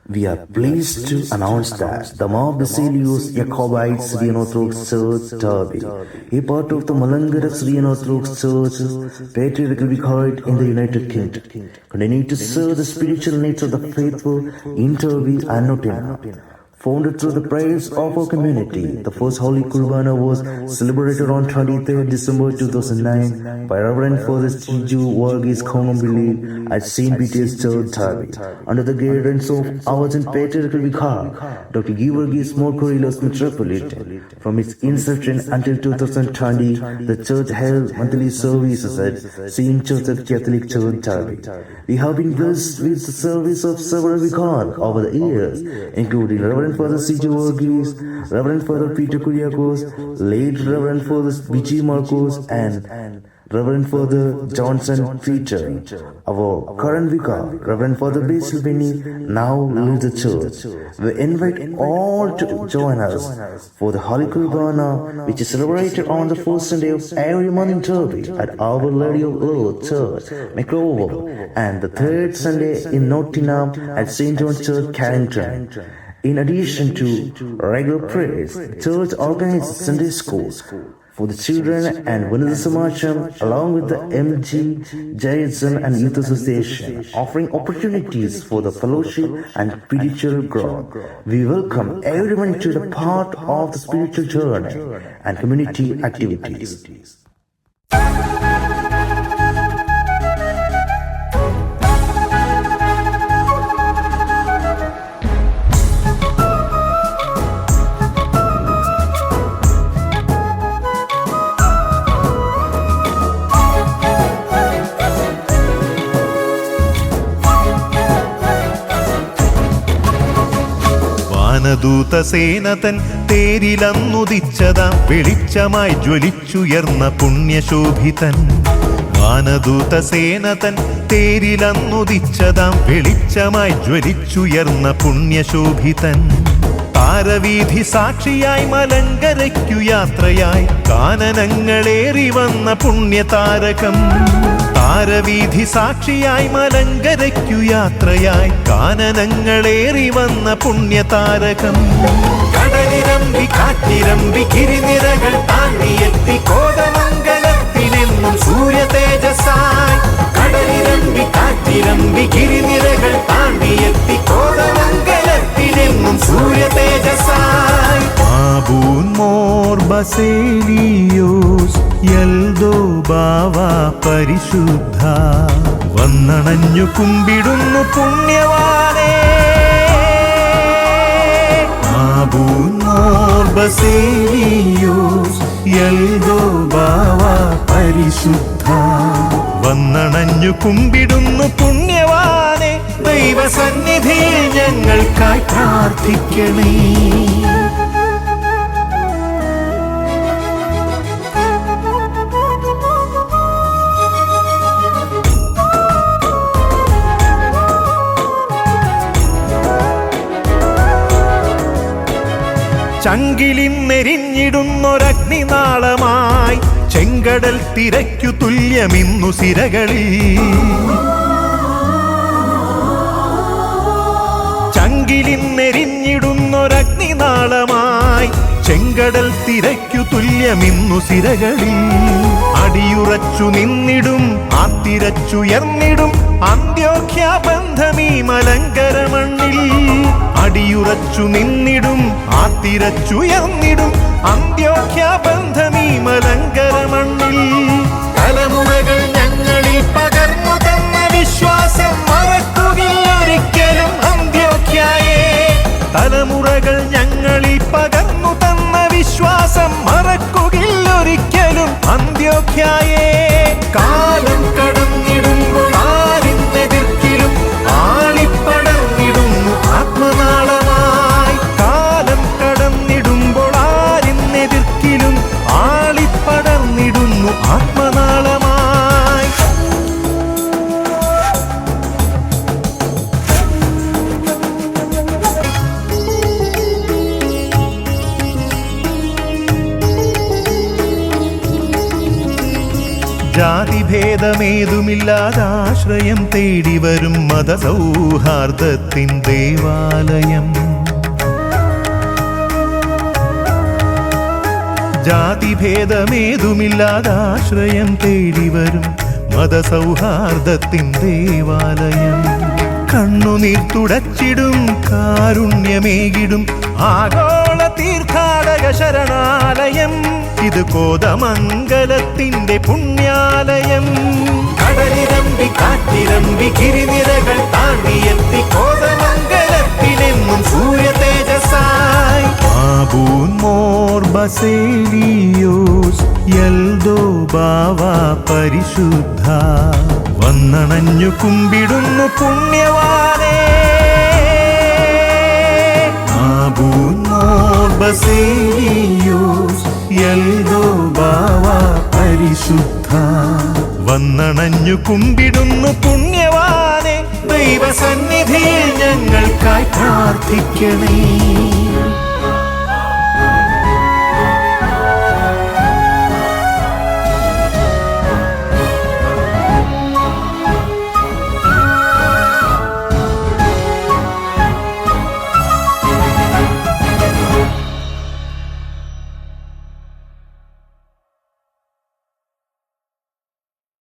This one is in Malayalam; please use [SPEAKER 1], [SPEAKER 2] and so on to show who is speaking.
[SPEAKER 1] We are pleased to announce that the Mount Basilius Jacobite Syrian Orthodox Church, Derby, a part of the Malangara Syrian Orthodox Church, patriarchal vicariate in the United Kingdom, continue to serve the spiritual needs of the faithful in Derby and Nottingham. Founded through the prayers of our community, the first Holy Kurbana was celebrated on 23rd December 2009 by Reverend Father Stiju Varghese Kongambilil at St. Peter's Church, Derby, under the guidance of our Patriarchal Vicar, Dr. Georgios Morkourilos Metropolitan. From its inception until 2020, the church held monthly services at St. Joseph Catholic Church, Derby. We have been blessed with the service of several vicars over the years, including Reverend Father C.J. Varghese, Reverend Father Peter Kuriakos, late Reverend Father Vijay Marcos, and Reverend Father Johnson Peter. Our current vicar, Reverend Father Basil Benny, now leads the church. We invite all to join us for the Holy Kurbana, which is celebrated on the first Sunday of every month in Derby at Our Lady of Lourdes Church, Macrovo, and the third Sunday in Nottingham at St. John's Church, Carrington. In addition to regular prayers, the church organizes Sunday schools for the children and Vanada Samajam along with the MG, Jayatsan and Youth Association, offering opportunities for the fellowship and spiritual growth. We welcome everyone to the part of the spiritual journey and community activities.
[SPEAKER 2] ദൂതസേനതൻ തേരിലന്നുദിച്ചതാം വെളിച്ചമായി ജ്വലിച്ചുയർന്ന പുണ്യശോഭിതൻ. വാനദൂതസേനതൻ തേരിലന്നുദിച്ചതാം വെളിച്ചമായി ജ്വലിച്ചുയർന്ന പുണ്യശോഭിതൻ. താരവീഥി സാക്ഷിയായി മലങ്കരയ്ക്കു യാത്രയായി കാനനങ്ങളേറി വന്ന പുണ്യതാരകം. താരവീഥി സാക്ഷിയായി മലങ്കരയ്ക്കു യാത്രയായി കാനനങ്ങളേറി വന്ന പുണ്യതാരകം. കടലിരമ്പി കാറ്റിരമ്പി ഗിരിനിരകൾ താണ്ടിയെത്തി കോതമംഗലത്തിലെന്നും സൂര്യ തേജസായി. കടലിരമ്പി കാറ്റിരമ്പി ഗിരിനിരകൾ താണ്ടിയെത്തി കോതമംഗലത്തിലെന്നും സൂര്യ തേജസായി. ആബൂൻ മോർ ബസേലിയോസ് യൽദോ ബാവ പരിശുദ്ധ വന്നണഞ്ഞു കുമ്പിടുന്നു പുണ്യവാനേ. ആബൂൻ മോർ ബസേലിയോസ് യൽദോ ബാവ പരിശുദ്ധ വന്നണഞ്ഞു കുമ്പിടുന്നു പുണ്യവാനേ. ദൈവസന്നിധിയിൽ ഞങ്ങൾക്കായി പ്രാർത്ഥിക്കണേ. ചങ്കിലിന്നെരിഞ്ഞിടുന്നൊരഗ്നിനാളമായി ചെങ്കടൽ തിരയ്ക്കു തുല്യമിന്നു സിരകളിൽ. ചങ്കിലിന്നെരിഞ്ഞിടുന്നൊരഗ്നിനാളമായി ചെങ്കടൽ തിരയ്ക്കു തുല്യമിന്നു സിരകളിൽ. അടിയുറച്ചു നിന്നിടും ആർത്തിരച്ചുയർന്നിടും അന്ത്യോഖ്യ ബന്ധമീ മലങ്കര മണ്ണിൽ. അടിയുറച്ചു നിന്നിടും ആർത്തിരച്ചുയർന്നിടും അന്ത്യോഖ്യ ബന്ധമീ മലങ്കര മണ്ണിൽ. തലമുറകൾ ഞങ്ങളിൽ പകർന്നു തന്ന വിശ്വാസം മറക്കുകയില്ലൊരിക്കലും അന്ത്യോഖ്യയെ. തലമുറകൾ ഞങ്ങളിൽ പകർന്നു തന്ന വിശ്വാസം മറക്കുകയില്ലൊരിക്കലും അന്ത്യോഖ്യയെ. കാലം കടന്നിടുമ്പോൾ ആരിന്നെതിർക്കിലും ആളിപ്പടർന്നിടുന്നു ആത്മനാളമായി. കാലം കടന്നിടുമ്പോൾ ജാതിഭേദമേതുമില്ലാതാശ്രയം തേടി വരും മതസൗഹാർദ്ദത്തിൻ ദേവാലയം. ജാതിഭേദമേതുമില്ലാതാശ്രയം തേടി വരും മതസൗഹാർദ്ദത്തിൻ ദേവാലയം. കണ്ണുനീർ തുടച്ചിടും കാരുണ്യമേകിടും ആഗോള തീർത്ഥാടക ശരണാലയം. ഇത് കോതമംഗലത്തിന്റെ പുണ്യാലയം. കടലിരമ്പി കാറ്റിരമ്പി ഗിരിനിരകൾ താണ്ടിയെത്തി കോതമംഗലത്തിലെന്നും സൂര്യ തേജസായി. ആബൂൻ മോർ ബസേലിയോസ് യൽദോ ബാവ പരിശുദ്ധ വന്നണഞ്ഞു കുമ്പിടുന്നു പുണ്യവാനേ. ആബൂൻ മോർ ബസേലിയോസ് യൽദോ ബാവ പരിശുദ്ധ വന്നണഞ്ഞു കുമ്പിടുന്നു പുണ്യവാനേ. ദൈവസന്നിധിയിൽ ഞങ്ങൾക്കായി പ്രാർത്ഥിക്കണേ.